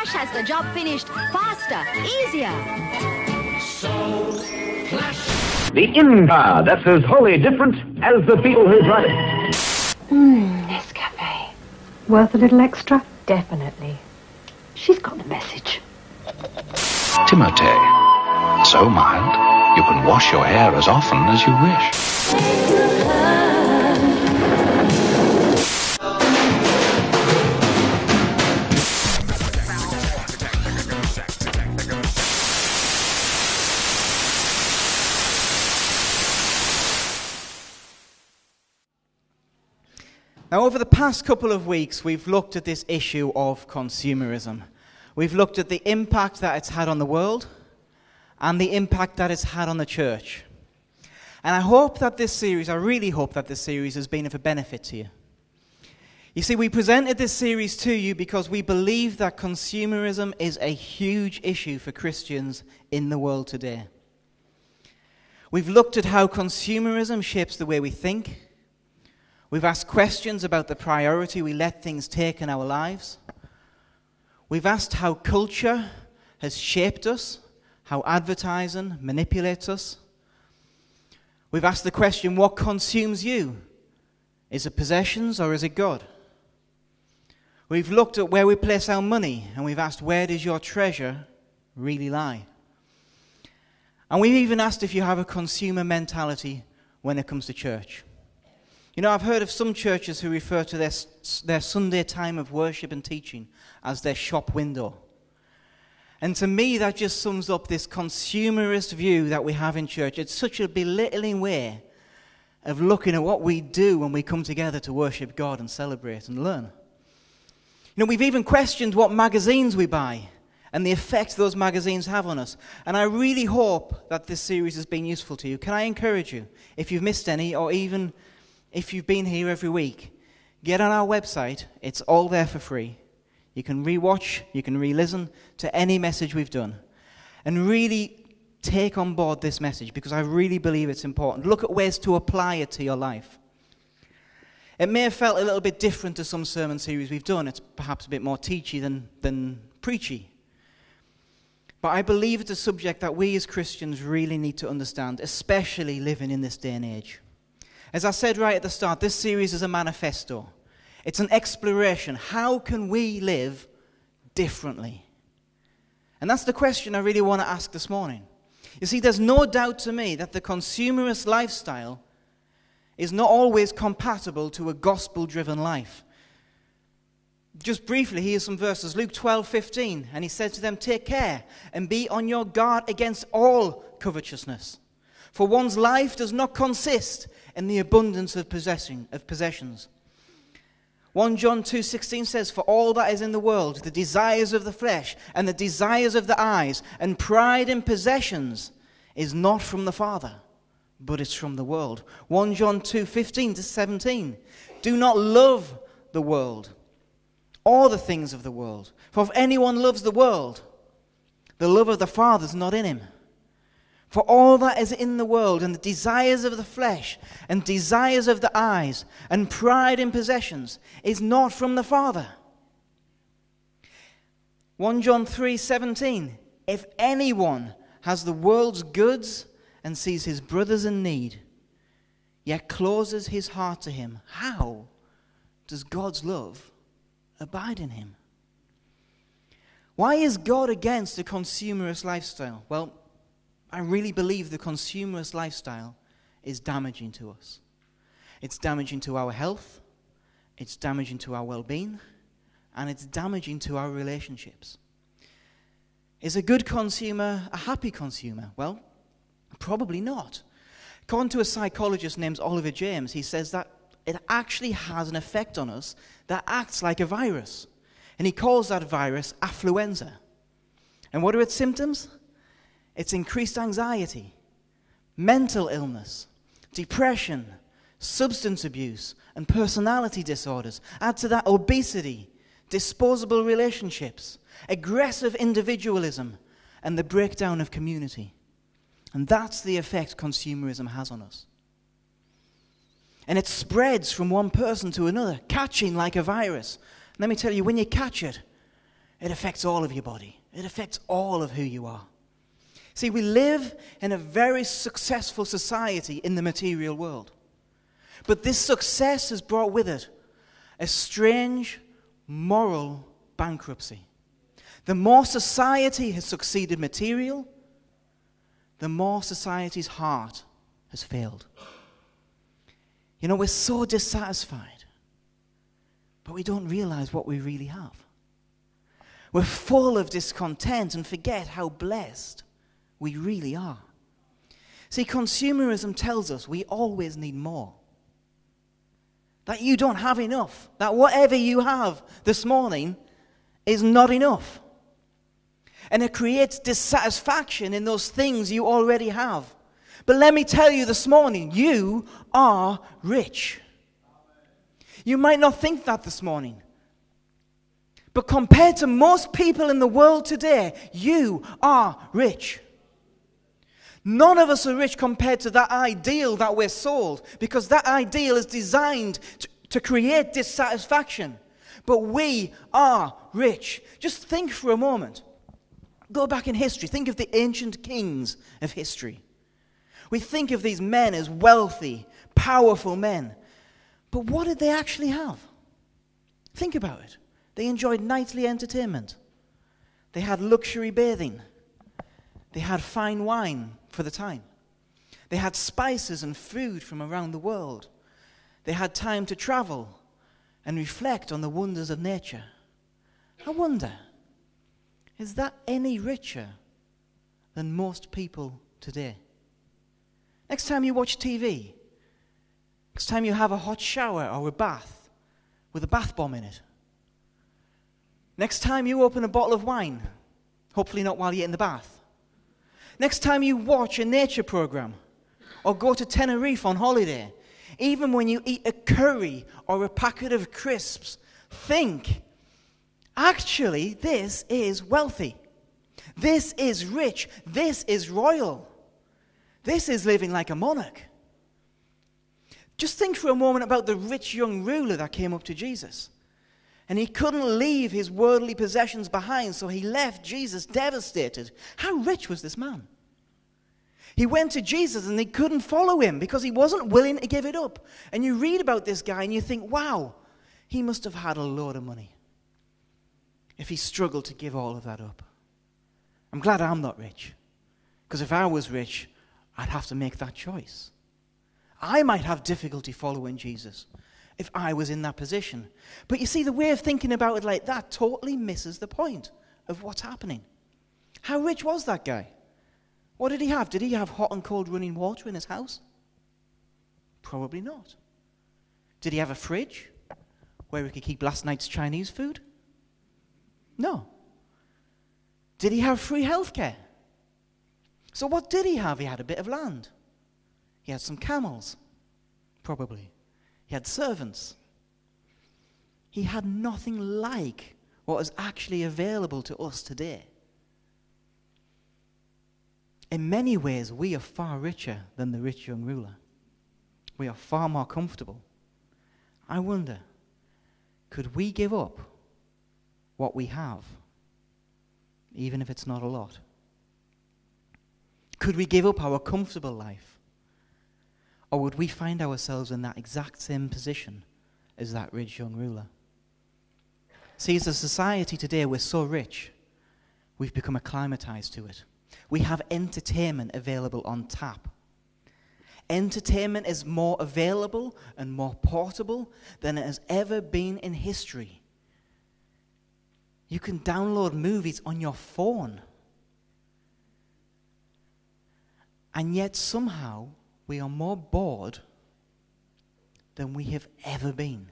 Flash has the job finished faster, easier. So, Flash. The in-car that's as wholly different as the people who drive it. Nescafe. Worth a little extra? Definitely. She's got the message. Timotei. So mild, you can wash your hair as often as you wish. Now, over the past couple of weeks, we've looked at this issue of consumerism. We've looked at the impact that it's had on the world and the impact that it's had on the church. And I really hope that this series has been of a benefit to you. You see, we presented this series to you because we believe that consumerism is a huge issue for Christians in the world today. We've looked at how consumerism shapes the way we think. We've asked questions about the priority we let things take in our lives. We've asked how culture has shaped us, how advertising manipulates us. We've asked the question, what consumes you? Is it possessions or is it God? We've looked at where we place our money, and we've asked, where does your treasure really lie? And we've even asked if you have a consumer mentality when it comes to church. You know, I've heard of some churches who refer to their Sunday time of worship and teaching as their shop window. And to me, that just sums up this consumerist view that we have in church. It's such a belittling way of looking at what we do when we come together to worship God and celebrate and learn. You know, we've even questioned what magazines we buy and the effect those magazines have on us. And I really hope that this series has been useful to you. Can I encourage you, if you've missed any, or even if you've been here every week, get on our website. It's all there for free. You can re-watch, you can re-listen to any message we've done. And really take on board this message, because I really believe it's important. Look at ways to apply it to your life. It may have felt a little bit different to some sermon series we've done. It's perhaps a bit more teachy than preachy. But I believe it's a subject that we as Christians really need to understand, especially living in this day and age. As I said right at the start, this series is a manifesto. It's an exploration. How can we live differently? And that's the question I really want to ask this morning. You see, there's no doubt to me that the consumerist lifestyle is not always compatible to a gospel-driven life. Just briefly, here's some verses. Luke 12:15, and he said to them, "Take care and be on your guard against all covetousness. For one's life does not consist in the abundance of possessions." 1 John 2:16 says, "For all that is in the world, the desires of the flesh and the desires of the eyes and pride in possessions is not from the Father, but it's from the world." 1 John 2:15-17, "Do not love the world or the things of the world. For if anyone loves the world, the love of the Father is not in him. For all that is in the world, and the desires of the flesh, and desires of the eyes, and pride in possessions, is not from the Father." 1 John 3:17, "If anyone has the world's goods and sees his brothers in need, yet closes his heart to him, how does God's love abide in him?" Why is God against a consumerist lifestyle? Well, I really believe the consumerist lifestyle is damaging to us. It's damaging to our health, it's damaging to our well-being, and it's damaging to our relationships. Is a good consumer a happy consumer? Well, probably not. According to a psychologist named Oliver James, he says that it actually has an effect on us that acts like a virus. And he calls that virus affluenza. And what are its symptoms? It's increased anxiety, mental illness, depression, substance abuse, and personality disorders. Add to that obesity, disposable relationships, aggressive individualism, and the breakdown of community. And that's the effect consumerism has on us. And it spreads from one person to another, catching like a virus. Let me tell you, when you catch it, It affects all of your body. It affects all of who you are. See, we live in a very successful society in the material world. But this success has brought with it a strange moral bankruptcy. The more society has succeeded material, the more society's heart has failed. You know, we're so dissatisfied, but we don't realize what we really have. We're full of discontent and forget how blessed we really are. See, consumerism tells us we always need more. That you don't have enough. That whatever you have this morning is not enough. And it creates dissatisfaction in those things you already have. But let me tell you this morning, you are rich. You might not think that this morning. But compared to most people in the world today, you are rich. None of us are rich compared to that ideal that we're sold, because that ideal is designed to create dissatisfaction. But we are rich. Just think for a moment. Go back in history. Think of the ancient kings of history. We think of these men as wealthy, powerful men. But what did they actually have? Think about it. They enjoyed nightly entertainment. They had luxury bathing. They had fine wine for the time. They had spices and food from around the world. They had time to travel and reflect on the wonders of nature. I wonder, is that any richer than most people today? Next time you watch TV, next time you have a hot shower or a bath with a bath bomb in it, next time you open a bottle of wine, hopefully not while you're in the bath, next time you watch a nature program or go to Tenerife on holiday, even when you eat a curry or a packet of crisps, think, actually, this is wealthy. This is rich. This is royal. This is living like a monarch. Just think for a moment about the rich young ruler that came up to Jesus. And he couldn't leave his worldly possessions behind, so he left Jesus devastated. How rich was this man? He went to Jesus and they couldn't follow him because he wasn't willing to give it up. And you read about this guy and you think, wow, he must have had a load of money if he struggled to give all of that up. I'm glad I'm not rich, because if I was rich, I'd have to make that choice. I might have difficulty following Jesus if I was in that position. But you see, the way of thinking about it like that totally misses the point of what's happening. How rich was that guy? What did he have? Did he have hot and cold running water in his house? Probably not. Did he have a fridge where he could keep last night's Chinese food? No. Did he have free healthcare? So what did he have? He had a bit of land. He had some camels, probably. He had servants. He had nothing like what is actually available to us today. In many ways, we are far richer than the rich young ruler. We are far more comfortable. I wonder, could we give up what we have, even if it's not a lot? Could we give up our comfortable life? Or would we find ourselves in that exact same position as that rich young ruler? See, as a society today, we're so rich, we've become acclimatized to it. We have entertainment available on tap. Entertainment is more available and more portable than it has ever been in history. You can download movies on your phone. And yet somehow we are more bored than we have ever been.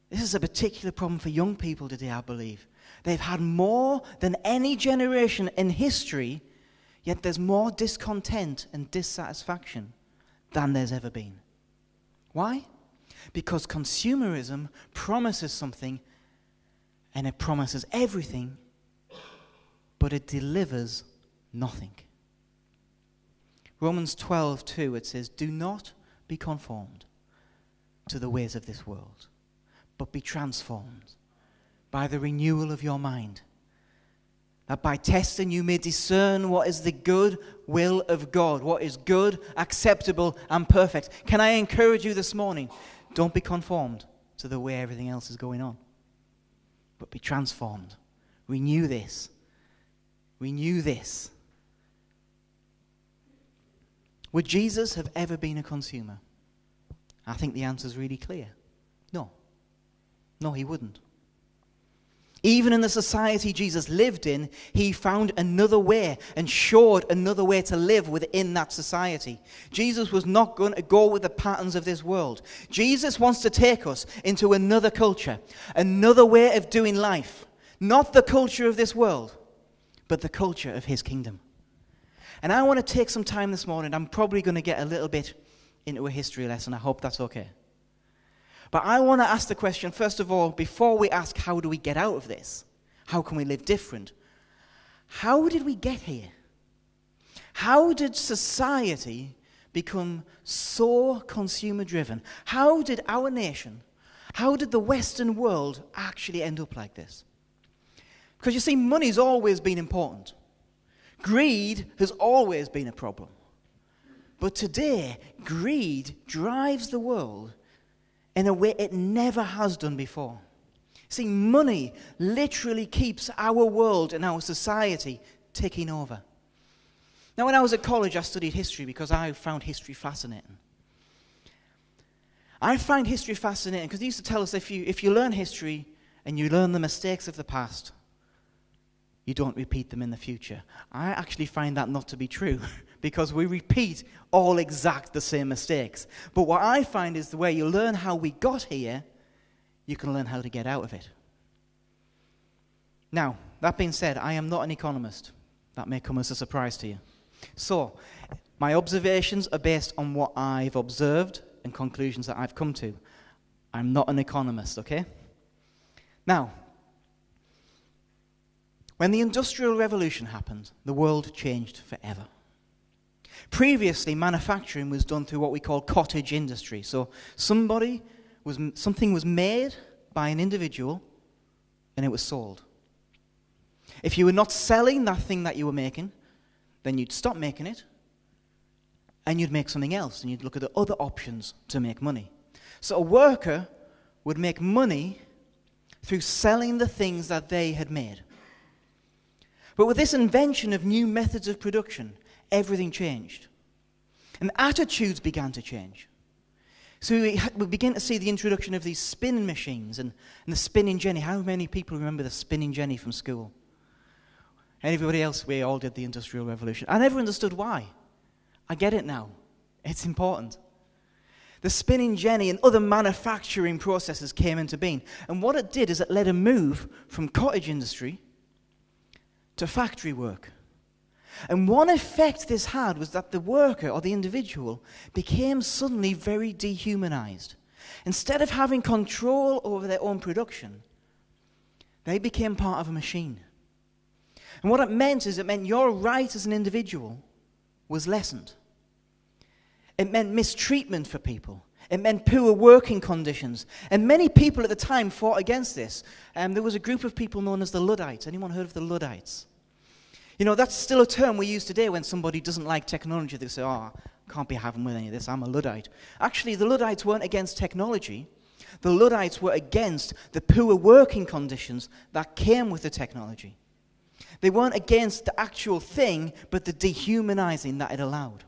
This is a particular problem for young people today, I believe. They've had more than any generation in history, yet there's more discontent and dissatisfaction than there's ever been. Why? Because consumerism promises something, and it promises everything, but it delivers nothing. Romans 12:2, it says, "Do not be conformed to the ways of this world, but be transformed by the renewal of your mind. That by testing you may discern what is the good will of God, what is good, acceptable, and perfect. Can I encourage you this morning? Don't be conformed to the way everything else is going on, but be transformed. Renew this. Renew this. Would Jesus have ever been a consumer? I think the answer is really clear. No. No, he wouldn't. Even in the society Jesus lived in, he found another way and showed another way to live within that society. Jesus was not going to go with the patterns of this world. Jesus wants to take us into another culture, another way of doing life. Not the culture of this world, but the culture of his kingdom. And I want to take some time this morning. I'm probably going to get a little bit into a history lesson. I hope that's okay. But I want to ask the question, first of all, before we ask how do we get out of this? How can we live different? How did we get here? How did society become so consumer-driven? How did our nation, how did the Western world actually end up like this? Because you see, money's always been important. Greed has always been a problem. But today, greed drives the world in a way it never has done before. See, money literally keeps our world and our society ticking over. Now, when I was at college, I studied history because I found history fascinating. I find history fascinating because they used to tell us if you learn history and you learn the mistakes of the past, you don't repeat them in the future. I actually find that not to be true because we repeat all exact the same mistakes. But what I find is the way you learn how we got here, you can learn how to get out of it. Now, that being said, I am not an economist. That may come as a surprise to you. So, my observations are based on what I've observed and conclusions that I've come to. I'm not an economist, okay? Now, when the Industrial Revolution happened, the world changed forever. Previously, manufacturing was done through what we call cottage industry. So something was made by an individual and it was sold. If you were not selling that thing that you were making, then you'd stop making it and you'd make something else and you'd look at the other options to make money. So a worker would make money through selling the things that they had made. But with this invention of new methods of production, everything changed. And attitudes began to change. So we begin to see the introduction of these spinning machines and the spinning jenny. How many people remember the spinning jenny from school? Everybody else, we all did the Industrial Revolution. I never understood why. I get it now. It's important. The spinning jenny and other manufacturing processes came into being. And what it did is it led a move from cottage industry to factory work. And one effect this had was that the worker or the individual became suddenly very dehumanized. Instead of having control over their own production, they became part of a machine. And what it meant is it meant your right as an individual was lessened. It meant mistreatment for people. It meant poor working conditions. And many people at the time fought against this. There was a group of people known as the Luddites. Anyone heard of the Luddites? You know, that's still a term we use today when somebody doesn't like technology. They say, oh, I can't be having with any of this. I'm a Luddite. Actually, the Luddites weren't against technology. The Luddites were against the poor working conditions that came with the technology. They weren't against the actual thing, but the dehumanizing that it allowed.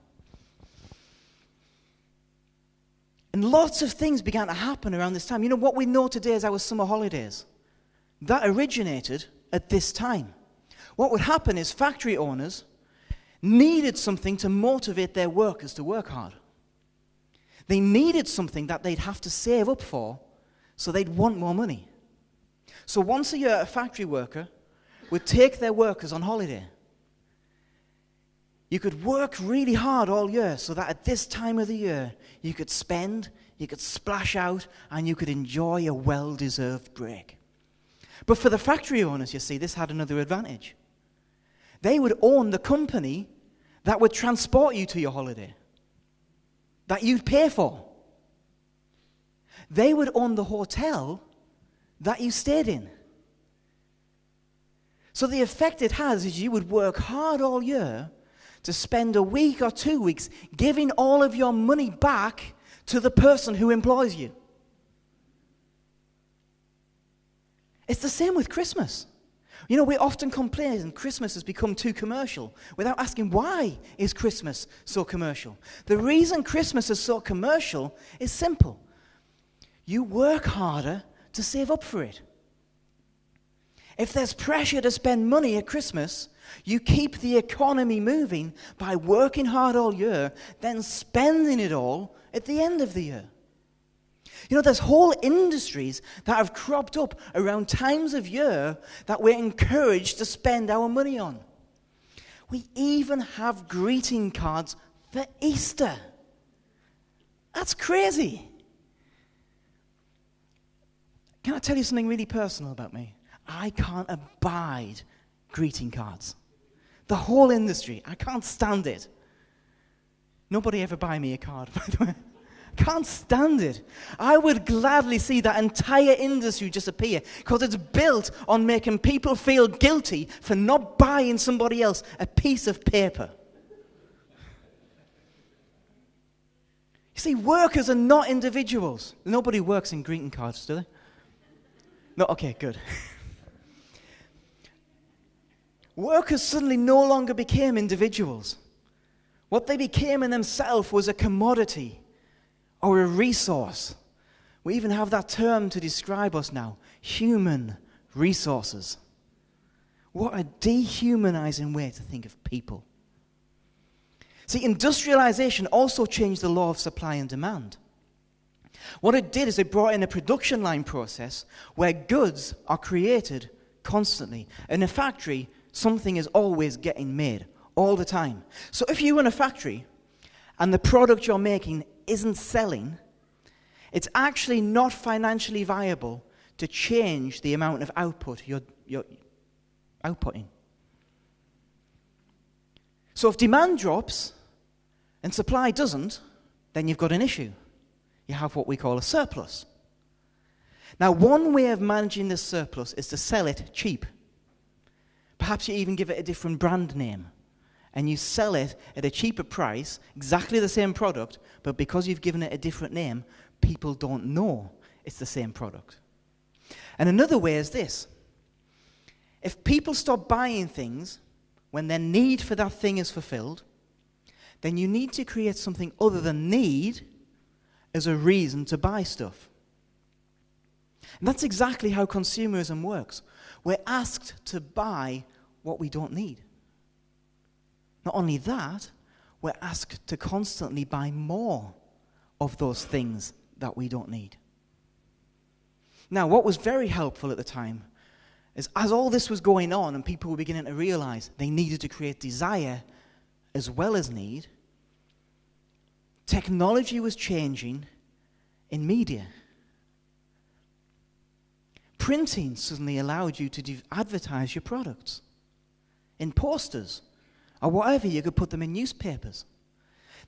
And lots of things began to happen around this time. You know, what we know today as our summer holidays, that originated at this time. What would happen is factory owners needed something to motivate their workers to work hard. They needed something that they'd have to save up for, so they'd want more money. So once a year, a factory worker would take their workers on holiday. You could work really hard all year so that at this time of the year, you could spend, you could splash out, and you could enjoy a well-deserved break. But for the factory owners, you see, this had another advantage. They would own the company that would transport you to your holiday, that you'd pay for. They would own the hotel that you stayed in. So the effect it has is you would work hard all year to spend a week or 2 weeks giving all of your money back to the person who employs you. It's the same with Christmas. You know, we often complain that Christmas has become too commercial without asking, why is Christmas so commercial? The reason Christmas is so commercial is simple. You work harder to save up for it. If there's pressure to spend money at Christmas, you keep the economy moving by working hard all year, then spending it all at the end of the year. You know, there's whole industries that have cropped up around times of year that we're encouraged to spend our money on. We even have greeting cards for Easter. That's crazy. Can I tell you something really personal about me? I can't abide greeting cards. The whole industry, I can't stand it. Nobody ever buy me a card, by the way. Can't stand it. I would gladly see that entire industry disappear because it's built on making people feel guilty for not buying somebody else a piece of paper. You see, workers are not individuals. Nobody works in greeting cards, do they? No, okay, good. Workers suddenly no longer became individuals. What they became in themselves was a commodity or a resource. We even have that term to describe us now, human resources. What a dehumanizing way to think of people. See, industrialization also changed the law of supply and demand. What it did is it brought in a production line process where goods are created constantly. In a factory, something is always getting made, all the time. So if you run a factory and the product you're making isn't selling, it's actually not financially viable to change the amount of output you're outputting. So if demand drops and supply doesn't, then you've got an issue. You have what we call a surplus. Now, one way of managing this surplus is to sell it cheap. Perhaps you even give it a different brand name, and you sell it at a cheaper price, exactly the same product, but because you've given it a different name, people don't know it's the same product. And another way is this. If people stop buying things when their need for that thing is fulfilled, then you need to create something other than need as a reason to buy stuff. And that's exactly how consumerism works. We're asked to buy what we don't need. Not only that, we're asked to constantly buy more of those things that we don't need. Now, what was very helpful at the time is as all this was going on and people were beginning to realize they needed to create desire as well as need, technology was changing in media. Printing suddenly allowed you to advertise your products in posters or whatever. You could put them in newspapers.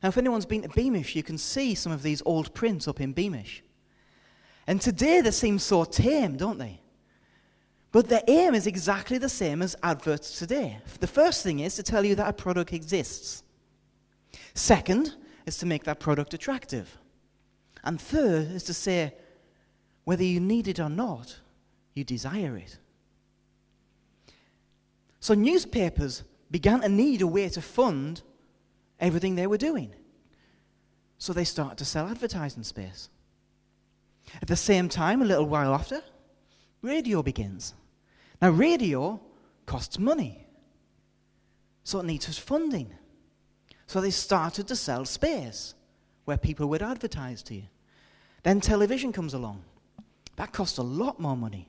Now, if anyone's been to Beamish, you can see some of these old prints up in Beamish. And today they seem so tame, don't they? But their aim is exactly the same as adverts today. The first thing is to tell you that a product exists. Second is to make that product attractive. And third is to say, whether you need it or not, you desire it. So newspapers began to need a way to fund everything they were doing. So they started to sell advertising space. At the same time, a little while after, radio begins. Now, radio costs money, so it needs funding. So they started to sell space where people would advertise to you. Then television comes along. That costs a lot more money.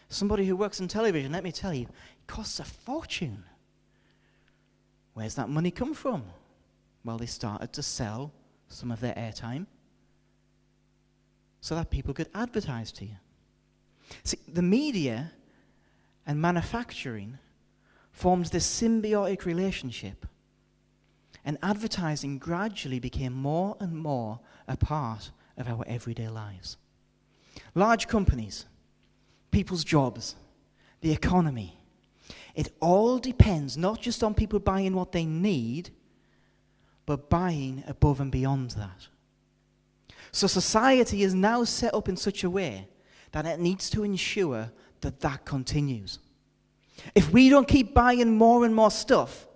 Somebody who works in television, let me tell you, it costs a fortune. Where's that money come from? Well, they started to sell some of their airtime so that people could advertise to you. See, the media and manufacturing formed this symbiotic relationship, and advertising gradually became more and more a part of our everyday lives. Large companies, people's jobs, the economy, It all depends not just on people buying what they need, but buying above and beyond that. So society is now set up in such a way that it needs to ensure that that continues. If we don't keep buying more and more stuff,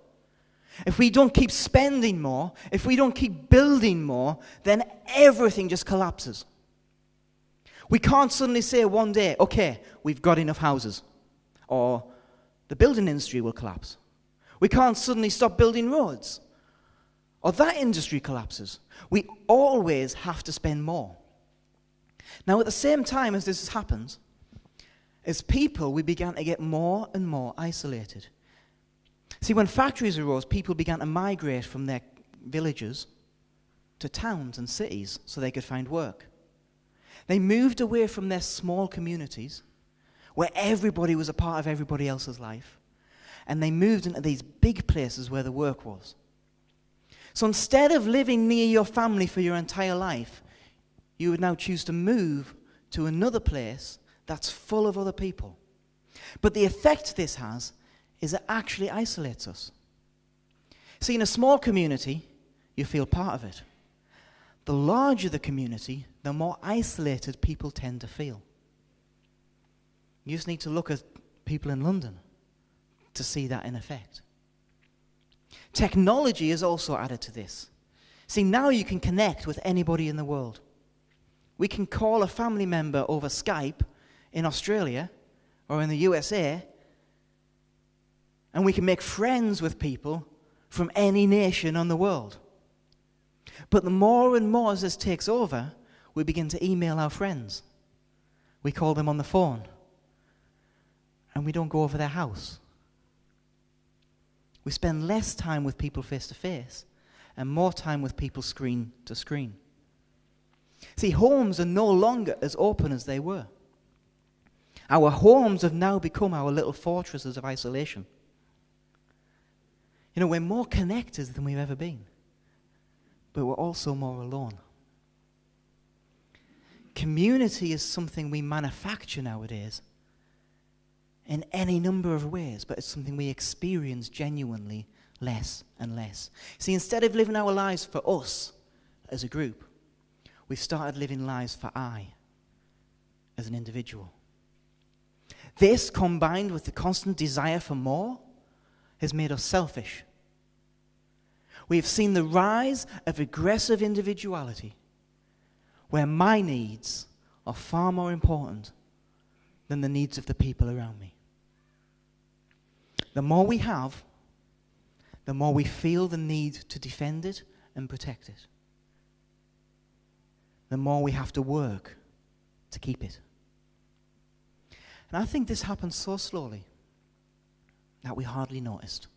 if we don't keep spending more, if we don't keep building more, then everything just collapses. We can't suddenly say one day, okay, we've got enough houses, or the building industry will collapse. We can't suddenly stop building roads, or that industry collapses. We always have to spend more. Now, at the same time as this happens, as people, we began to get more and more isolated. See, when factories arose, people began to migrate from their villages to towns and cities so they could find work. They moved away from their small communities, where everybody was a part of everybody else's life, and they moved into these big places where the work was. So instead of living near your family for your entire life, you would now choose to move to another place that's full of other people. But the effect this has is it actually isolates us. See, in a small community, you feel part of it. The larger the community, the more isolated people tend to feel. You just need to look at people in London to see that in effect. Technology is also added to this. See, now you can connect with anybody in the world. We can call a family member over Skype in Australia or in the USA, and we can make friends with people from any nation on the world. But the more and more as this takes over, we begin to email our friends. We call them on the phone, and we don't go over their house. We spend less time with people face to face and more time with people screen to screen. See, homes are no longer as open as they were. Our homes have now become our little fortresses of isolation. You know, we're more connected than we've ever been, but we're also more alone. Community is something we manufacture nowadays in any number of ways, but it's something we experience genuinely less and less. See, instead of living our lives for us as a group, we've started living lives for I as an individual. This, combined with the constant desire for more, has made us selfish. We have seen the rise of aggressive individuality, where my needs are far more important than the needs of the people around me. The more we have, the more we feel the need to defend it and protect it. The more we have to work to keep it. And I think this happens so slowly that we hardly noticed.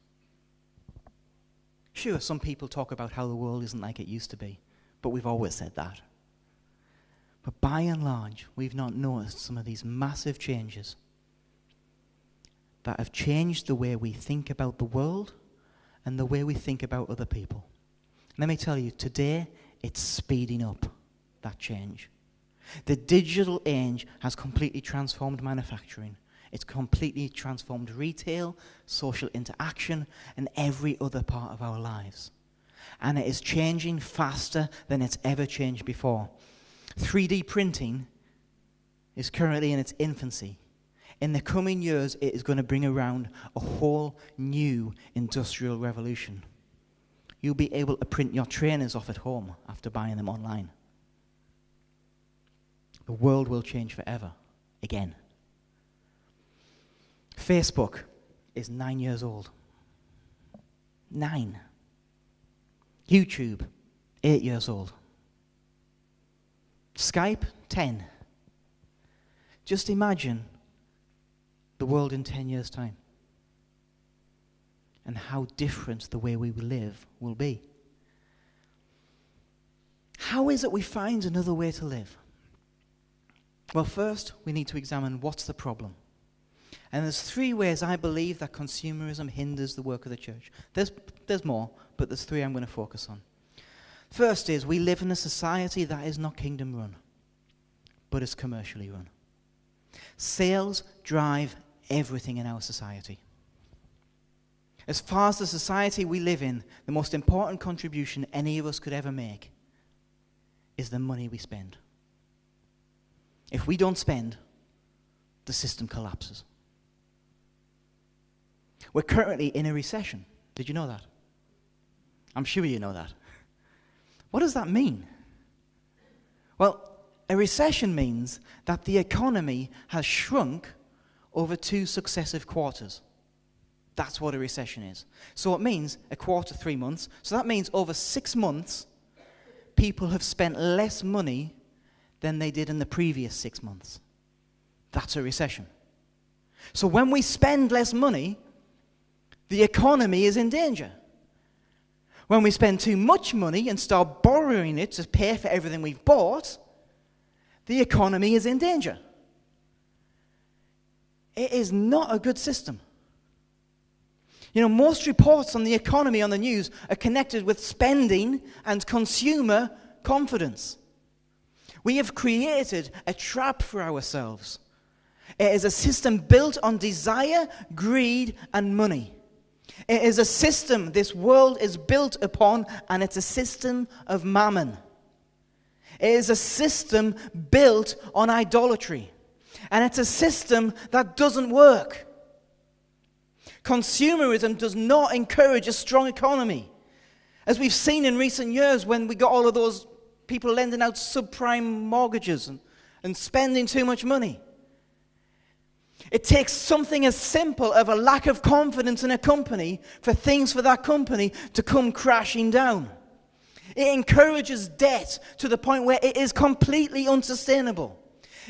Sure, some people talk about how the world isn't like it used to be, but we've always said that. But by and large, we've not noticed some of these massive changes that have changed the way we think about the world and the way we think about other people. Let me tell you, today, it's speeding up, that change. The digital age has completely transformed manufacturing. It's completely transformed retail, social interaction, and every other part of our lives. And it is changing faster than it's ever changed before. 3D printing is currently in its infancy. In the coming years, it is going to bring around a whole new industrial revolution. You'll be able to print your trainers off at home after buying them online. The world will change forever, again. Facebook is 9 years old. 9. YouTube, 8 years old. Skype, 10. Just imagine the world in 10 years' time and how different the way we live will be. How is it we find another way to live? Well, first, we need to examine what's the problem. And there's 3 ways I believe that consumerism hinders the work of the church. There's more, but there's 3 I'm going to focus on. First is, we live in a society that is not kingdom run, but is commercially run. Sales drive everything in our society. As far as the society we live in, the most important contribution any of us could ever make is the money we spend. If we don't spend, the system collapses. We're currently in a recession. Did you know that? I'm sure you know that. What does that mean? Well, a recession means that the economy has shrunk over 2 successive quarters. That's what a recession is. So it means a quarter, 3 months. So that means over 6 months, people have spent less money than they did in the previous 6 months. That's a recession. So when we spend less money, the economy is in danger. When we spend too much money and start borrowing it to pay for everything we've bought, the economy is in danger. It is not a good system. You know, most reports on the economy on the news are connected with spending and consumer confidence. We have created a trap for ourselves. It is a system built on desire, greed, and money. It is a system this world is built upon, and it's a system of mammon. It is a system built on idolatry. And it's a system that doesn't work. Consumerism does not encourage a strong economy. As we've seen in recent years when we got all of those people lending out subprime mortgages and spending too much money. It takes something as simple as a lack of confidence in a company for things for that company to come crashing down. It encourages debt to the point where it is completely unsustainable.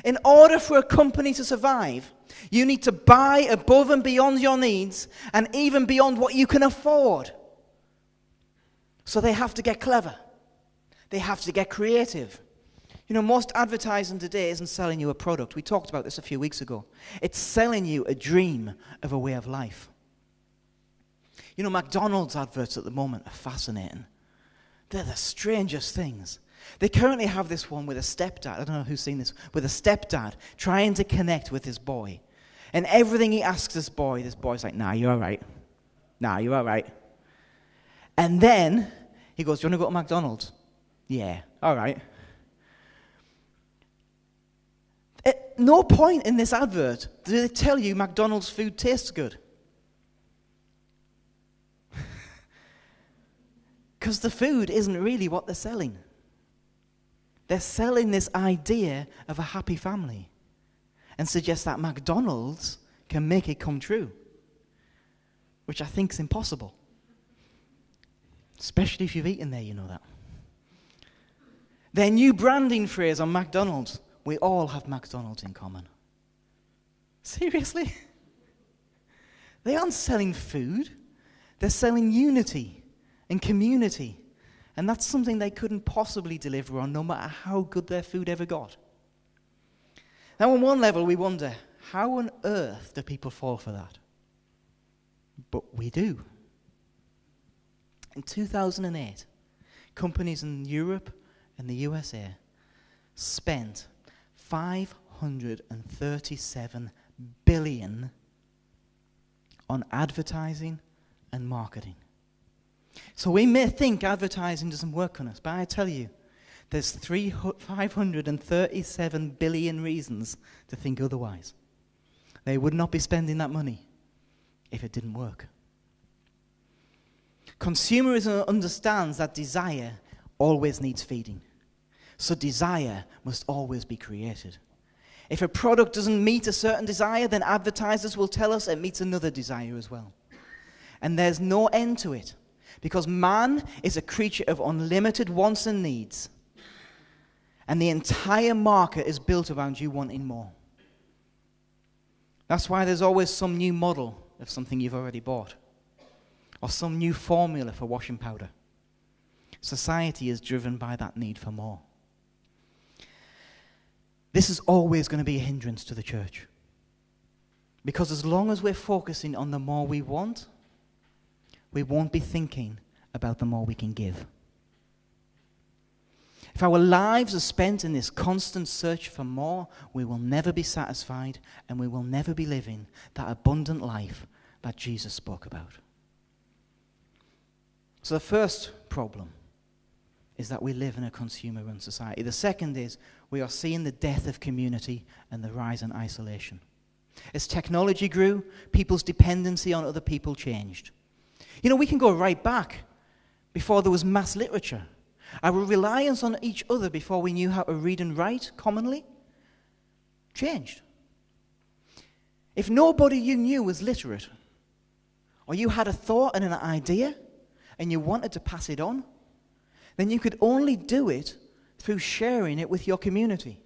In order for a company to survive, you need to buy above and beyond your needs and even beyond what you can afford. So they have to get clever. They have to get creative. You know, most advertising today isn't selling you a product. We talked about this a few weeks ago. It's selling you a dream of a way of life. You know, McDonald's adverts at the moment are fascinating. They're the strangest things. They currently have this one with a stepdad. I don't know who's seen this. With a stepdad trying to connect with his boy. And everything he asks this boy's like, nah, you're all right. Nah, you're all right. And then he goes, do you want to go to McDonald's? Yeah, all right. At no point in this advert do they tell you McDonald's food tastes good. Because the food isn't really what they're selling. They're selling this idea of a happy family and suggest that McDonald's can make it come true, which I think is impossible. Especially if you've eaten there, you know that. Their new branding phrase on McDonald's, we all have McDonald's in common. Seriously? They aren't selling food. They're selling unity and community. And that's something they couldn't possibly deliver on, no matter how good their food ever got. Now, on one level, we wonder, how on earth do people fall for that? But we do. In 2008, companies in Europe and the USA spent $537 billion on advertising and marketing. So we may think advertising doesn't work on us, but I tell you, there's 537 billion reasons to think otherwise. They would not be spending that money if it didn't work. Consumerism understands that desire always needs feeding. So desire must always be created. If a product doesn't meet a certain desire, then advertisers will tell us it meets another desire as well. And there's no end to it. Because man is a creature of unlimited wants and needs. And the entire market is built around you wanting more. That's why there's always some new model of something you've already bought. Or some new formula for washing powder. Society is driven by that need for more. This is always going to be a hindrance to the church. Because as long as we're focusing on the more we want, we won't be thinking about the more we can give. If our lives are spent in this constant search for more, we will never be satisfied and we will never be living that abundant life that Jesus spoke about. So the first problem is that we live in a consumer-run society. The second is we are seeing the death of community and the rise in isolation. As technology grew, people's dependency on other people changed. You know, we can go right back before there was mass literature. Our reliance on each other before we knew how to read and write commonly changed. If nobody you knew was literate, or you had a thought and an idea, and you wanted to pass it on, then you could only do it through sharing it with your community.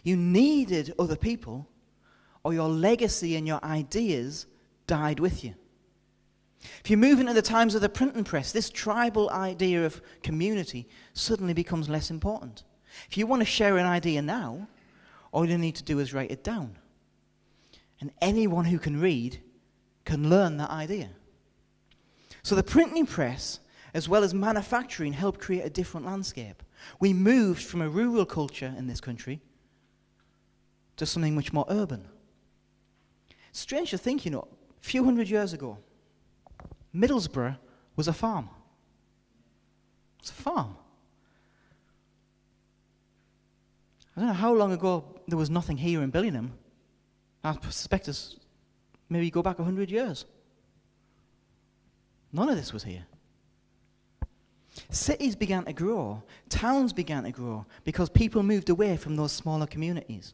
You needed other people, or your legacy and your ideas died with you. If you move into the times of the printing press, this tribal idea of community suddenly becomes less important. If you want to share an idea now, all you need to do is write it down. And anyone who can read can learn that idea. So the printing press, as well as manufacturing, helped create a different landscape. We moved from a rural culture in this country to something much more urban. It's strange to think, a few hundred years ago, Middlesbrough was a farm. It's a farm. I don't know how long ago there was nothing here in Billingham. I suspect it's maybe go back 100 years. None of this was here. Cities began to grow, towns began to grow, because people moved away from those smaller communities.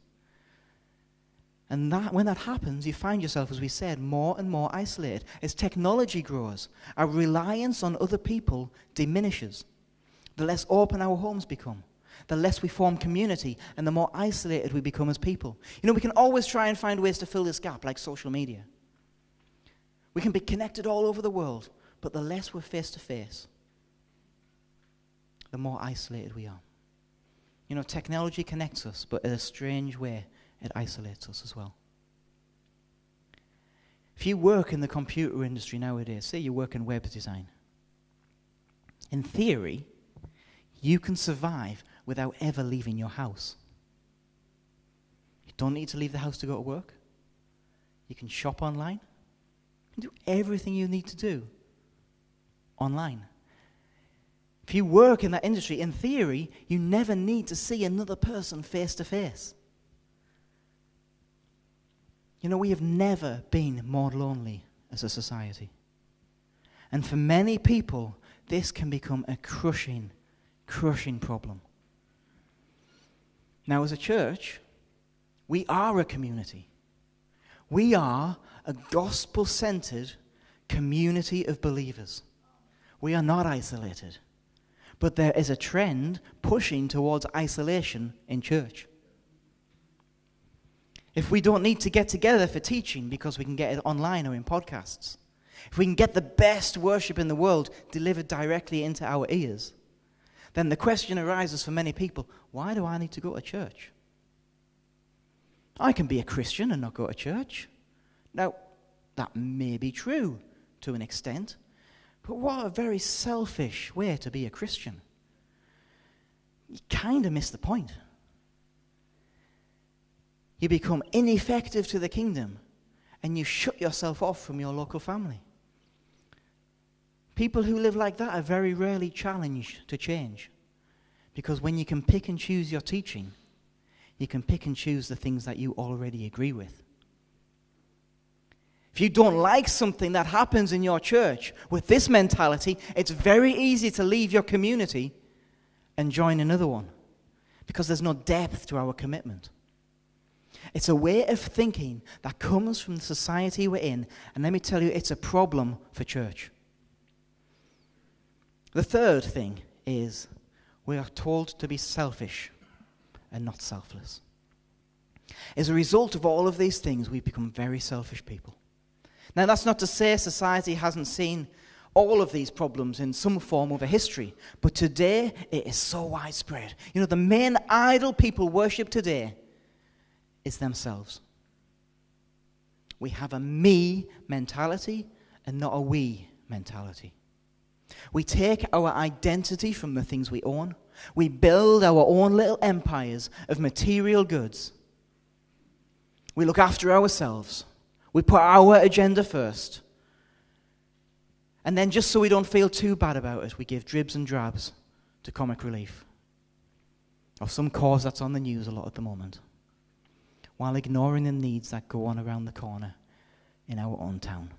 And when that happens, you find yourself, as we said, more and more isolated. As technology grows, our reliance on other people diminishes. The less open our homes become, the less we form community, and the more isolated we become as people. We can always try and find ways to fill this gap, like social media. We can be connected all over the world, but the less we're face to face, the more isolated we are. Technology connects us, but in a strange way, it isolates us as well. If you work in the computer industry nowadays, say you work in web design, in theory, you can survive without ever leaving your house. You don't need to leave the house to go to work. You can shop online. You can do everything you need to do online. If you work in that industry, in theory, you never need to see another person face to face. We have never been more lonely as a society. And for many people, this can become a crushing problem. Now, as a church, we are a community. We are a gospel-centered community of believers. We are not isolated. But there is a trend pushing towards isolation in church. If we don't need to get together for teaching because we can get it online or in podcasts, if we can get the best worship in the world delivered directly into our ears, then the question arises for many people, why do I need to go to church? I can be a Christian and not go to church. Now, that may be true to an extent, but what a very selfish way to be a Christian. You kind of miss the point. You become ineffective to the kingdom, and you shut yourself off from your local family. People who live like that are very rarely challenged to change, because when you can pick and choose your teaching, you can pick and choose the things that you already agree with. If you don't like something that happens in your church with this mentality, it's very easy to leave your community and join another one, because there's no depth to our commitment. It's a way of thinking that comes from the society we're in, and let me tell you, it's a problem for church. The third thing is we are told to be selfish and not selfless. As a result of all of these things, we've become very selfish people. Now, that's not to say society hasn't seen all of these problems in some form over history, but today it is so widespread. The main idol people worship today is themselves. We have a me mentality and not a we mentality. We take our identity from the things we own. We build our own little empires of material goods. We look after ourselves. We put our agenda first. And then just so we don't feel too bad about it, we give dribs and drabs to comic relief, or some cause that's on the news a lot at the moment, while ignoring the needs that go on around the corner in our own town.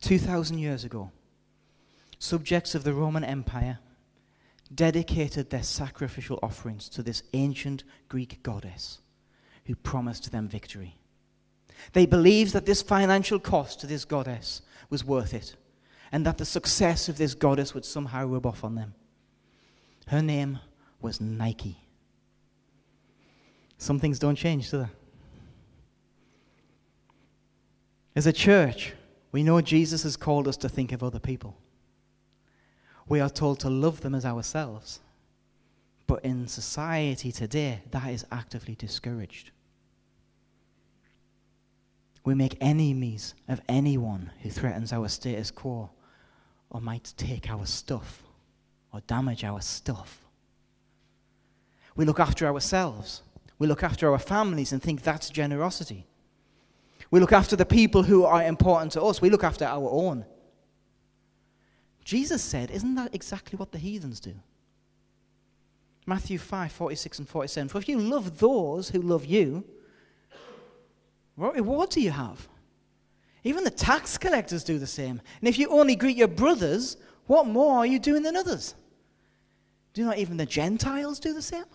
2,000 years ago, subjects of the Roman Empire dedicated their sacrificial offerings to this ancient Greek goddess who promised them victory. They believed that this financial cost to this goddess was worth it, and that the success of this goddess would somehow rub off on them. Her name was Nike. Some things don't change, do they? As a church, we know Jesus has called us to think of other people. We are told to love them as ourselves. But in society today, that is actively discouraged. We make enemies of anyone who threatens our status quo or might take our stuff or damage our stuff. We look after ourselves. We look after our families and think that's generosity. We look after the people who are important to us. We look after our own. Jesus said, isn't that exactly what the heathens do? Matthew 5:46 and 47. For if you love those who love you, what reward do you have? Even the tax collectors do the same. And if you only greet your brothers, what more are you doing than others? Do not even the Gentiles do the same?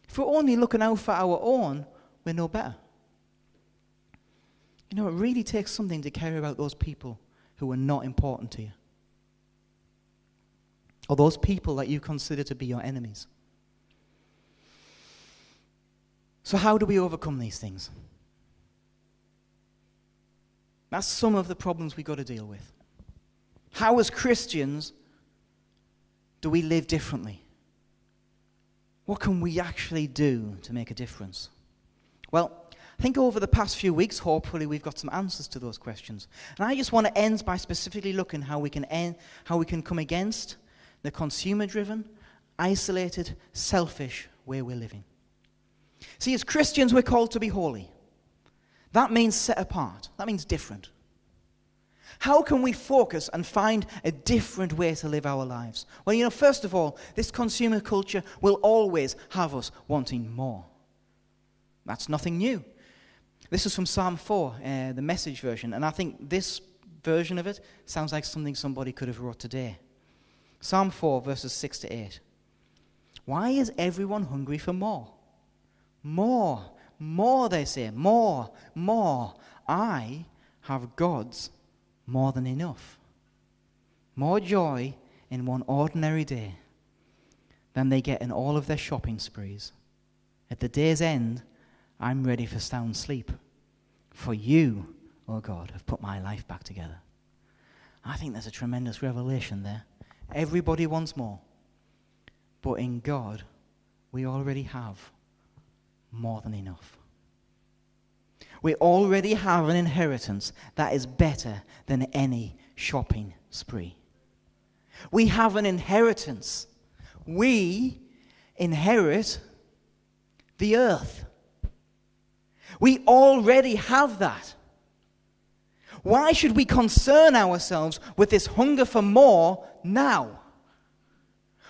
If we're only looking out for our own, we're no better. You know, it really takes something to care about those people who are not important to you, or those people that you consider to be your enemies. So how do we overcome these things? That's some of the problems we've got to deal with. How, as Christians, do we live differently? What can we actually do to make a difference? Well, I think over the past few weeks, hopefully, we've got some answers to those questions. And I just want to end by specifically looking how we can come against the consumer-driven, isolated, selfish way we're living. See, as Christians, we're called to be holy. That means set apart. That means different. How can we focus and find a different way to live our lives? Well, you know, first of all, this consumer culture will always have us wanting more. That's nothing new. This is from Psalm 4, the Message version, and I think this version of it sounds like something somebody could have wrote today. Psalm 4, verses 6 to 8. Why is everyone hungry for more? More. More, they say. More. More. I have gods more than enough. More joy in one ordinary day than they get in all of their shopping sprees. At the day's end, I'm ready for sound sleep. For you, oh God, have put my life back together. I think there's a tremendous revelation there. Everybody wants more. But in God, we already have more than enough. We already have an inheritance that is better than any shopping spree. We have an inheritance. We inherit the earth. We already have that. Why should we concern ourselves with this hunger for more now?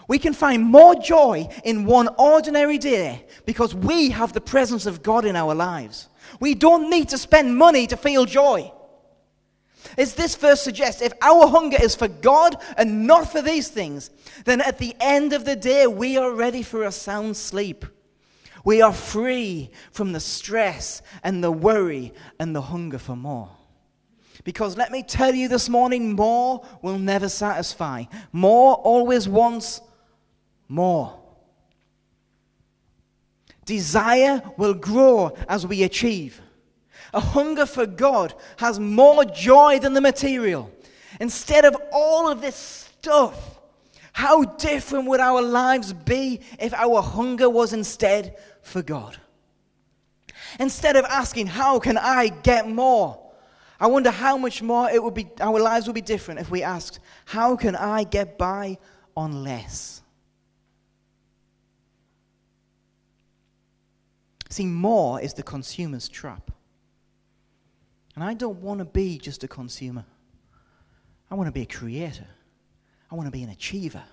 We can find more joy in one ordinary day because we have the presence of God in our lives. We don't need to spend money to feel joy. As this verse suggests, if our hunger is for God and not for these things, then at the end of the day, we are ready for a sound sleep. We are free from the stress and the worry and the hunger for more. Because let me tell you this morning, more will never satisfy. More always wants more. Desire will grow as we achieve. A hunger for God has more joy than the material. Instead of all of this stuff, how different would our lives be if our hunger was instead for God? Instead of asking, how can I get more? I wonder how much more it would be. Our lives would be different if we asked, how can I get by on less? See, more is the consumer's trap. And I don't want to be just a consumer. I want to be a creator. I want to be an achiever.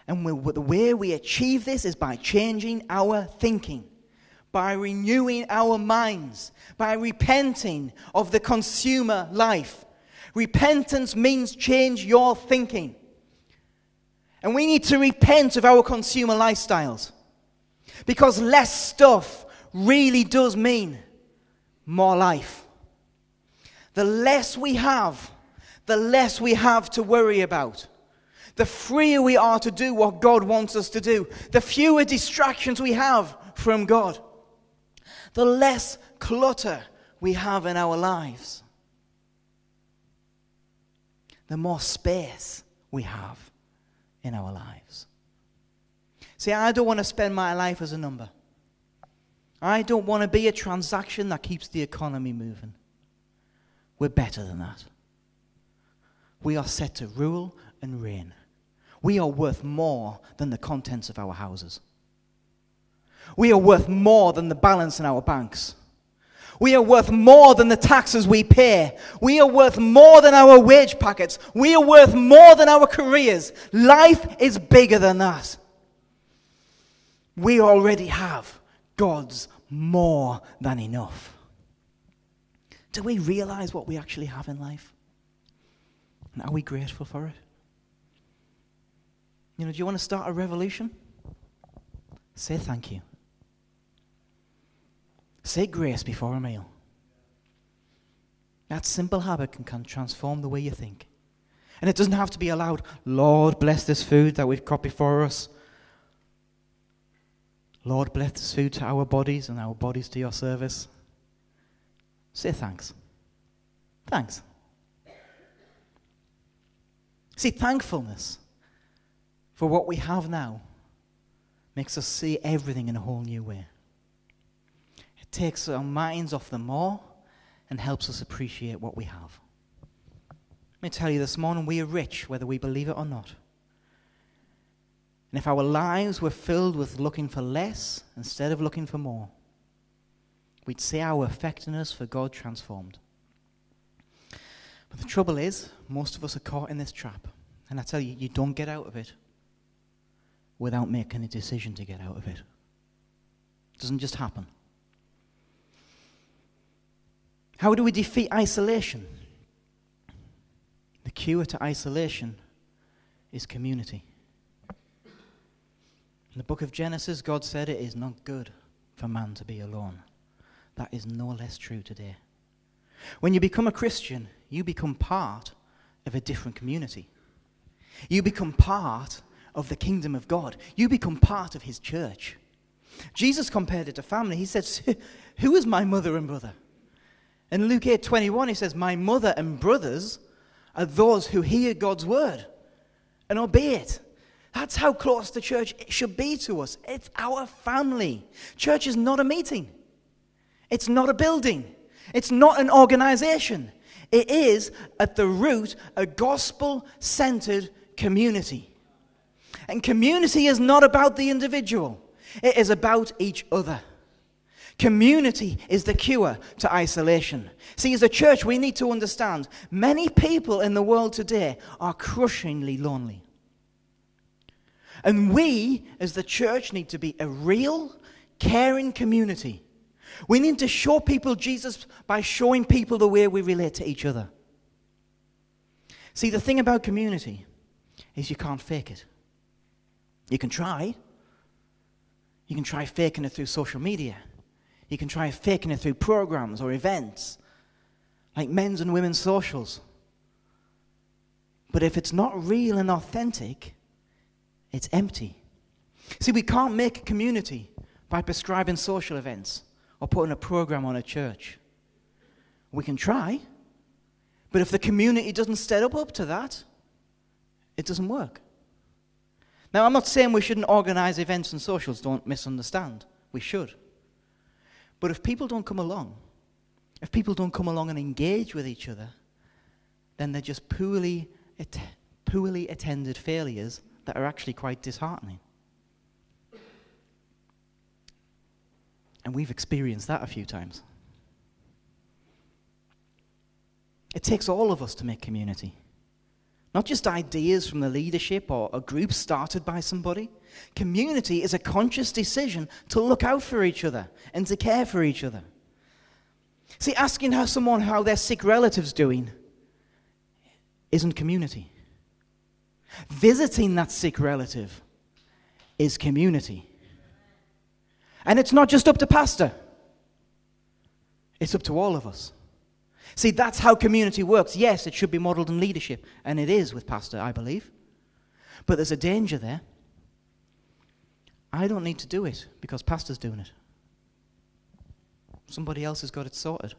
And the way we achieve this is by changing our thinking, by renewing our minds, by repenting of the consumer life. Repentance means change your thinking. And we need to repent of our consumer lifestyles. Because less stuff really does mean more life. The less we have, the less we have to worry about. The freer we are to do what God wants us to do. The fewer distractions we have from God. The less clutter we have in our lives. The more space we have in our lives. See, I don't want to spend my life as a number. I don't want to be a transaction that keeps the economy moving. We're better than that. We are set to rule and reign. We are worth more than the contents of our houses. We are worth more than the balance in our banks. We are worth more than the taxes we pay. We are worth more than our wage packets. We are worth more than our careers. Life is bigger than that. We already have God's more than enough. Do we realize what we actually have in life? And are we grateful for it? Do you want to start a revolution? Say thank you. Say grace before a meal. That simple habit can transform the way you think. And it doesn't have to be a loud, Lord, bless this food that we've got before us. Lord, bless this food to our bodies and our bodies to your service. Say thanks. Thanks. See, thankfulness for what we have now makes us see everything in a whole new way. It takes our minds off the more and helps us appreciate what we have. Let me tell you this morning, we are rich, whether we believe it or not. And if our lives were filled with looking for less instead of looking for more, we'd see our effectiveness for God transformed. But the trouble is, most of us are caught in this trap. And I tell you, you don't get out of it without making a decision to get out of it. It doesn't just happen. How do we defeat isolation? The cure to isolation is community. In the book of Genesis, God said it is not good for man to be alone. That is no less true today. When you become a Christian, you become part of a different community. You become part of the kingdom of God. You become part of his church. Jesus compared it to family. He says, who is my mother and brother? In Luke 8:21, he says, my mother and brothers are those who hear God's word and obey it. That's how close the church should be to us. It's our family. Church is not a meeting. It's not a building. It's not an organization. It is, at the root, a gospel-centered community. And community is not about the individual. It is about each other. Community is the cure to isolation. See, as a church, we need to understand many people in the world today are crushingly lonely. And we, as the church, need to be a real, caring community. We need to show people Jesus by showing people the way we relate to each other. See, the thing about community is you can't fake it. You can try. You can try faking it through social media. You can try faking it through programs or events like men's and women's socials. But if it's not real and authentic, it's empty. See, we can't make a community by prescribing social events or putting a program on a church. We can try, but if the community doesn't step up to that, it doesn't work. Now, I'm not saying we shouldn't organize events and socials, don't misunderstand. We should. But if people don't come along, and engage with each other, then they're just poorly attended failures that are actually quite disheartening. And we've experienced that a few times. It takes all of us to make community. Not just ideas from the leadership or a group started by somebody. Community is a conscious decision to look out for each other and to care for each other. See, asking someone how their sick relative's doing isn't community. Visiting that sick relative is community. And it's not just up to pastor. It's up to all of us. See, that's how community works. Yes, it should be modeled in leadership, and it is with pastor, I believe. But there's a danger there. I don't need to do it because pastor's doing it. Somebody else has got it sorted.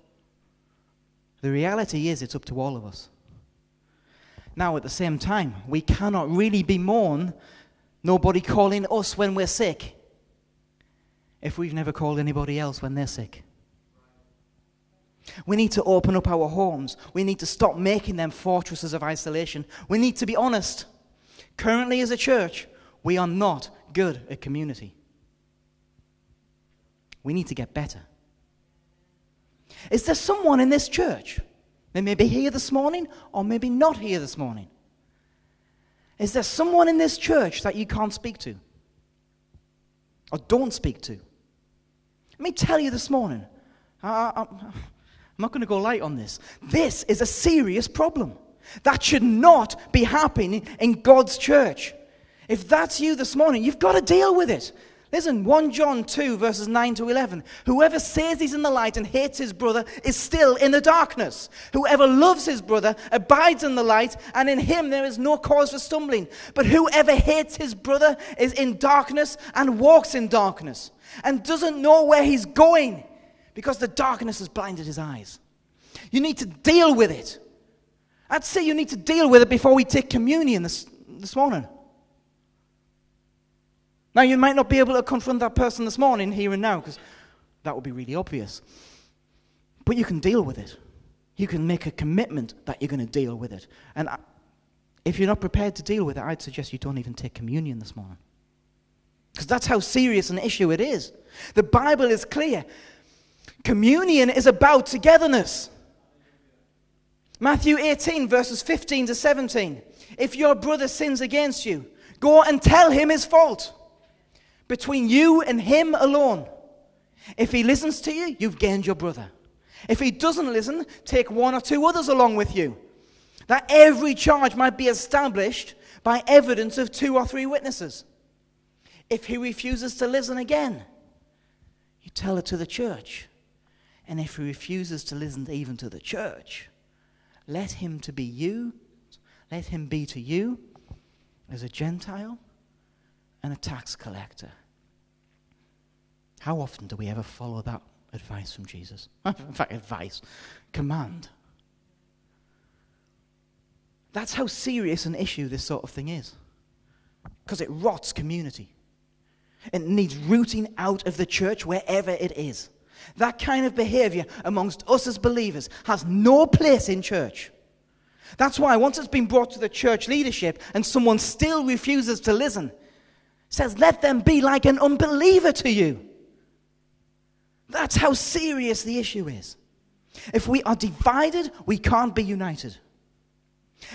The reality is it's up to all of us. Now, at the same time, we cannot really bemoan nobody calling us when we're sick if we've never called anybody else when they're sick. We need to open up our homes. We need to stop making them fortresses of isolation. We need to be honest. Currently, as a church, we are not good at community. We need to get better. Is there someone in this church, they may be here this morning or maybe not here this morning? Is there someone in this church that you can't speak to or don't speak to? Let me tell you this morning, I'm not going to go light on this. This is a serious problem. That should not be happening in God's church. If that's you this morning, you've got to deal with it. Listen, 1 John 2 verses 9 to 11. Whoever says he's in the light and hates his brother is still in the darkness. Whoever loves his brother abides in the light, and in him there is no cause for stumbling. But whoever hates his brother is in darkness and walks in darkness and doesn't know where he's going, because the darkness has blinded his eyes. You need to deal with it. I'd say you need to deal with it before we take communion this morning. Now, you might not be able to confront that person this morning, here and now, because that would be really obvious. But you can deal with it. You can make a commitment that you're going to deal with it. And if you're not prepared to deal with it, I'd suggest you don't even take communion this morning. Because that's how serious an issue it is. The Bible is clear. Communion is about togetherness. Matthew 18, verses 15 to 17. If your brother sins against you, go and tell him his fault, between you and him alone. If he listens to you, you've gained your brother. If he doesn't listen, take 1 or 2 others along with you, that every charge might be established by evidence of 2 or 3 witnesses. If he refuses to listen again, you tell it to the church. And if he refuses to listen even to the church, let him be to you as a Gentile and a tax collector. How often do we ever follow that advice from Jesus? In fact, command. That's how serious an issue this sort of thing is. Because it rots community. It needs rooting out of the church wherever it is. That kind of behavior amongst us as believers has no place in church. That's why once it's been brought to the church leadership and someone still refuses to listen, says, let them be like an unbeliever to you. That's how serious the issue is. If we are divided, we can't be united.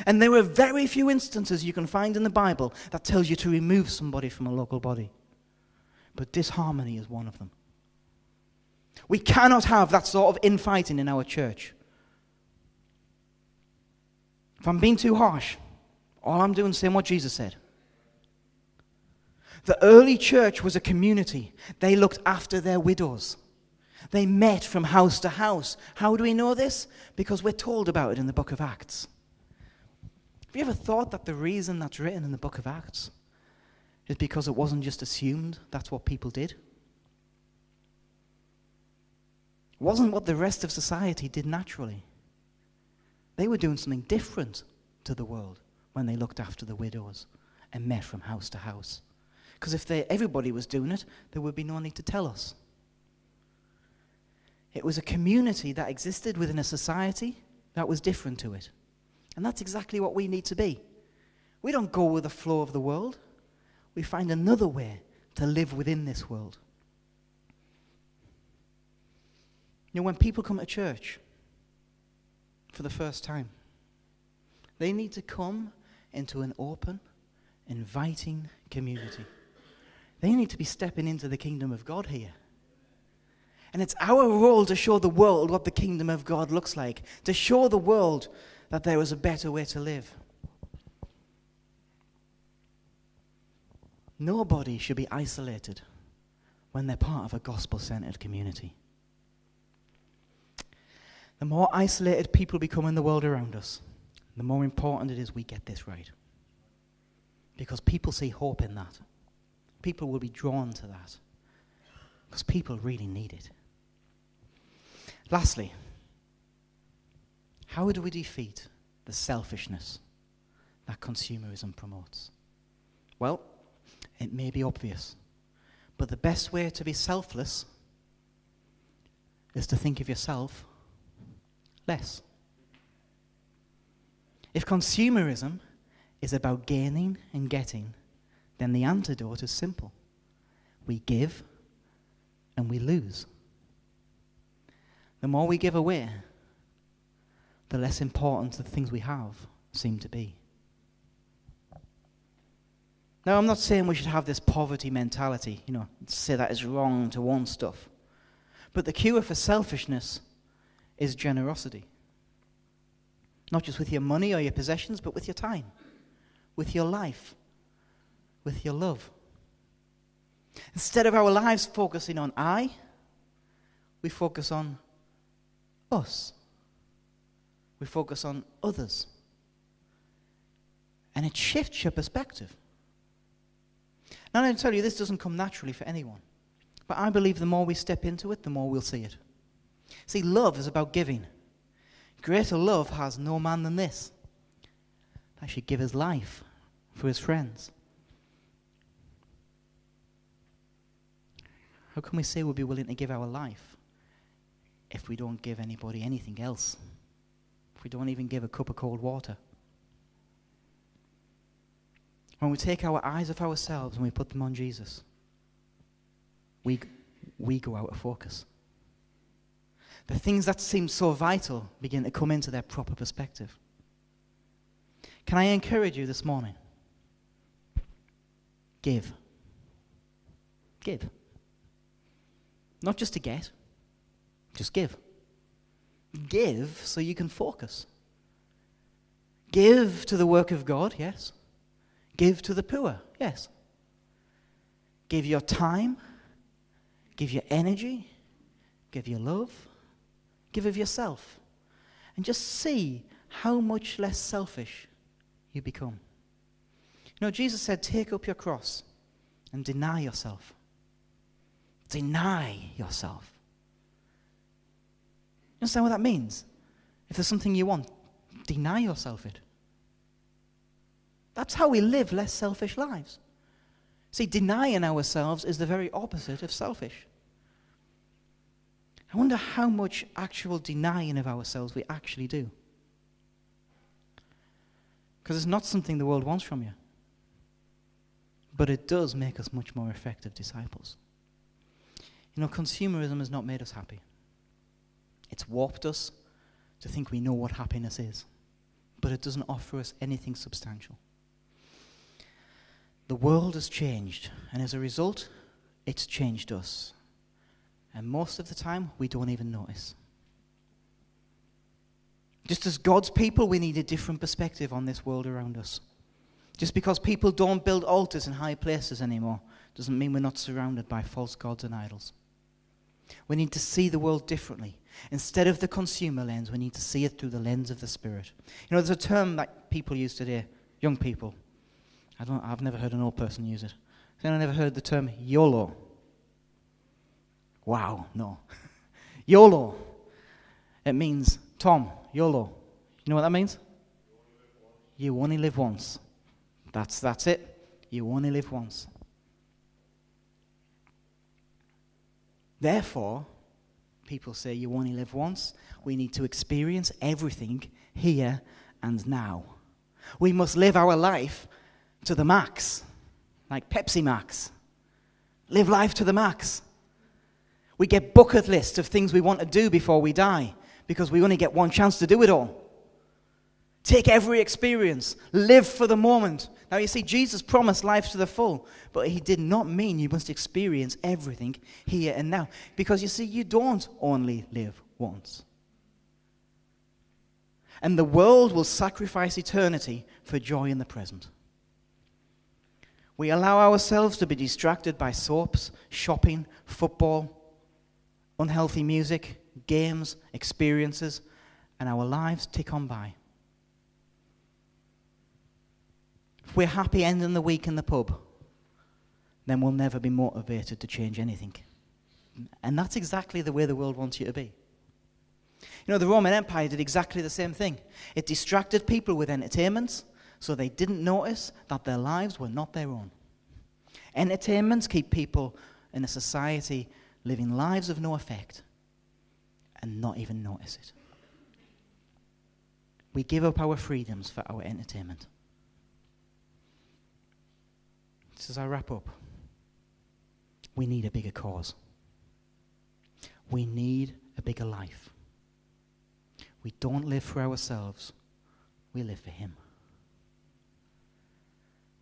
And there are very few instances you can find in the Bible that tells you to remove somebody from a local body. But disharmony is one of them. We cannot have that sort of infighting in our church. If I'm being too harsh, all I'm doing is saying what Jesus said. The early church was a community. They looked after their widows. They met from house to house. How do we know this? Because we're told about it in the book of Acts. Have you ever thought that the reason that's written in the book of Acts is because it wasn't just assumed that's what people did? It wasn't what the rest of society did naturally. They were doing something different to the world when they looked after the widows and met from house to house. Because if everybody was doing it, there would be no need to tell us. It was a community that existed within a society that was different to it. And that's exactly what we need to be. We don't go with the flow of the world. We find another way to live within this world. You know, when people come to church for the first time, they need to come into an open, inviting community. They need to be stepping into the kingdom of God here. And it's our role to show the world what the kingdom of God looks like, to show the world that there is a better way to live. Nobody should be isolated when they're part of a gospel-centered community. The more isolated people become in the world around us, the more important it is we get this right. Because people see hope in that. People will be drawn to that. Because people really need it. Lastly, how do we defeat the selfishness that consumerism promotes? Well, it may be obvious, but the best way to be selfless is to think of yourself less. If consumerism is about gaining and getting, then the antidote is simple. We give and we lose. The more we give away, the less important the things we have seem to be. Now, I'm not saying we should have this poverty mentality, say that it's wrong to want stuff. But the cure for selfishness is generosity. Not just with your money or your possessions, but with your time, with your life, with your love. Instead of our lives focusing on I, we focus on us. We focus on others. And it shifts your perspective. Now, I tell you, this doesn't come naturally for anyone. But I believe the more we step into it, the more we'll see it. See, love is about giving. Greater love has no man than this, that should give his life for his friends. How can we say we'll be willing to give our life if we don't give anybody anything else? If we don't even give a cup of cold water? When we take our eyes off ourselves and we put them on Jesus, we go out of focus. The things that seem so vital begin to come into their proper perspective. Can I encourage you this morning? Give. Give. Not just to get, just give. Give so you can focus. Give to the work of God, yes. Give to the poor, yes. Give your time, give your energy, give your love, give of yourself. And just see how much less selfish you become. Jesus said, take up your cross and deny yourself. Deny yourself. You understand what that means? If there's something you want, deny yourself it. That's how we live less selfish lives. See, denying ourselves is the very opposite of selfish. I wonder how much actual denying of ourselves we actually do. Because it's not something the world wants from you. But it does make us much more effective disciples. Consumerism has not made us happy. It's warped us to think we know what happiness is. But it doesn't offer us anything substantial. The world has changed, and as a result, it's changed us. And most of the time, we don't even notice. Just as God's people, we need a different perspective on this world around us. Just because people don't build altars in high places anymore doesn't mean we're not surrounded by false gods and idols. We need to see the world differently. Instead of the consumer lens, we need to see it through the lens of the Spirit. There's a term that people use today, young people. I've never heard an old person use it. Has anyone ever heard the term YOLO? Wow, no. YOLO. It means, Tom, YOLO. You know what that means? You only live once. That's it. You only live once. Therefore, people say you only live once. We need to experience everything here and now. We must live our life to the max, like Pepsi Max. Live life to the max. We get bucket lists of things we want to do before we die because we only get one chance to do it all. Take every experience. Live for the moment. Now you see, Jesus promised life to the full, but he did not mean you must experience everything here and now. Because you see, you don't only live once. And the world will sacrifice eternity for joy in the present. We allow ourselves to be distracted by soaps, shopping, football, unhealthy music, games, experiences, and our lives tick on by. If we're happy ending the week in the pub, then we'll never be motivated to change anything. And that's exactly the way the world wants you to be. You know, the Roman Empire did exactly the same thing. It distracted people with entertainments so they didn't notice that their lives were not their own. Entertainments keep people in a society living lives of no effect and not even notice it. We give up our freedoms for our entertainment. Just as I wrap up, we need a bigger cause. We need a bigger life. We don't live for ourselves, we live for him.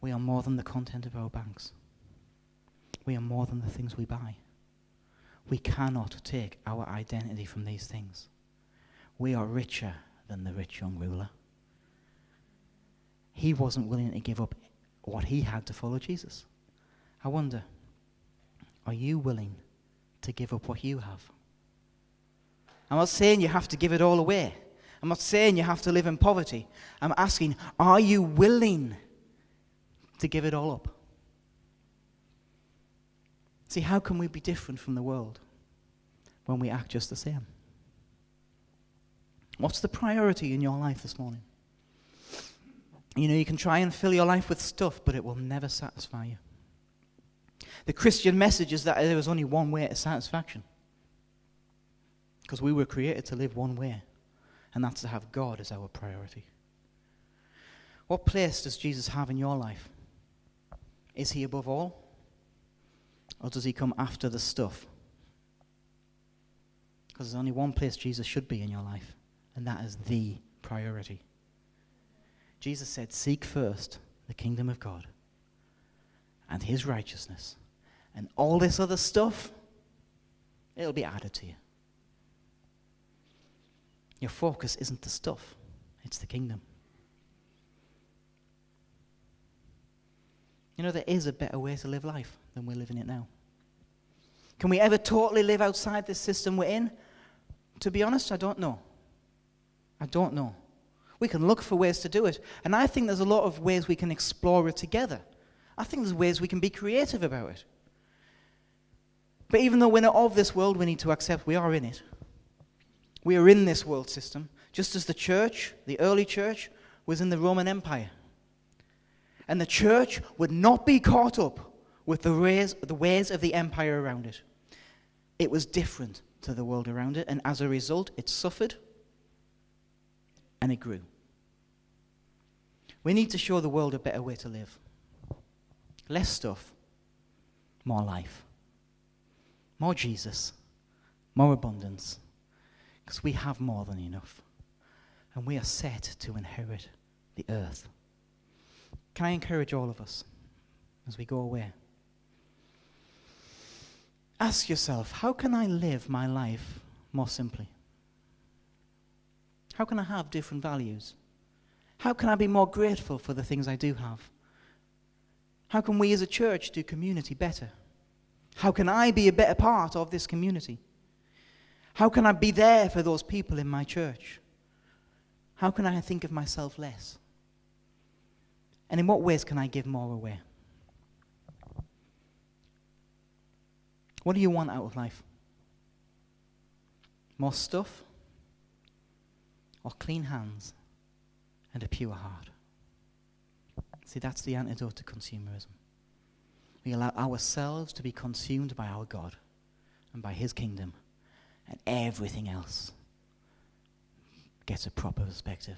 We are more than the content of our banks. We are more than the things we buy. We cannot take our identity from these things. We are richer than the rich young ruler. He wasn't willing to give up what he had to follow Jesus. I wonder, are you willing to give up what you have? I'm not saying you have to give it all away. I'm not saying you have to live in poverty. I'm asking, are you willing to give it all up? See, how can we be different from the world when we act just the same? What's the priority in your life this morning? You know, you can try and fill your life with stuff, but it will never satisfy you. The Christian message is that there is only one way to satisfaction. Because we were created to live one way, and that's to have God as our priority. What place does Jesus have in your life? Is he above all? Or does he come after the stuff? Because there's only one place Jesus should be in your life, and that is the priority. Jesus said, seek first the kingdom of God and his righteousness, and all this other stuff, it'll be added to you. Your focus isn't the stuff, it's the kingdom. You know, there is a better way to live life than we're living it now. Can we ever totally live outside this system we're in? To be honest, I don't know. I don't know. We can look for ways to do it. And I think there's a lot of ways we can explore it together. I think there's ways we can be creative about it. But even though we're not of this world, we need to accept we are in it. We are in this world system, just as the church, the early church, was in the Roman Empire. And the church would not be caught up with the ways of the empire around it. It was different to the world around it, and as a result, it suffered and it grew. We need to show the world a better way to live. Less stuff, more life. More Jesus, more abundance. Because we have more than enough. And we are set to inherit the earth. Can I encourage all of us as we go away? Ask yourself, how can I live my life more simply? How can I have different values? How can I be more grateful for the things I do have? How can we as a church do community better? How can I be a better part of this community? How can I be there for those people in my church? How can I think of myself less? And in what ways can I give more away? What do you want out of life? More stuff? Or clean hands and a pure heart? See, that's the antidote to consumerism. We allow ourselves to be consumed by our God and by his kingdom, and everything else gets a proper perspective.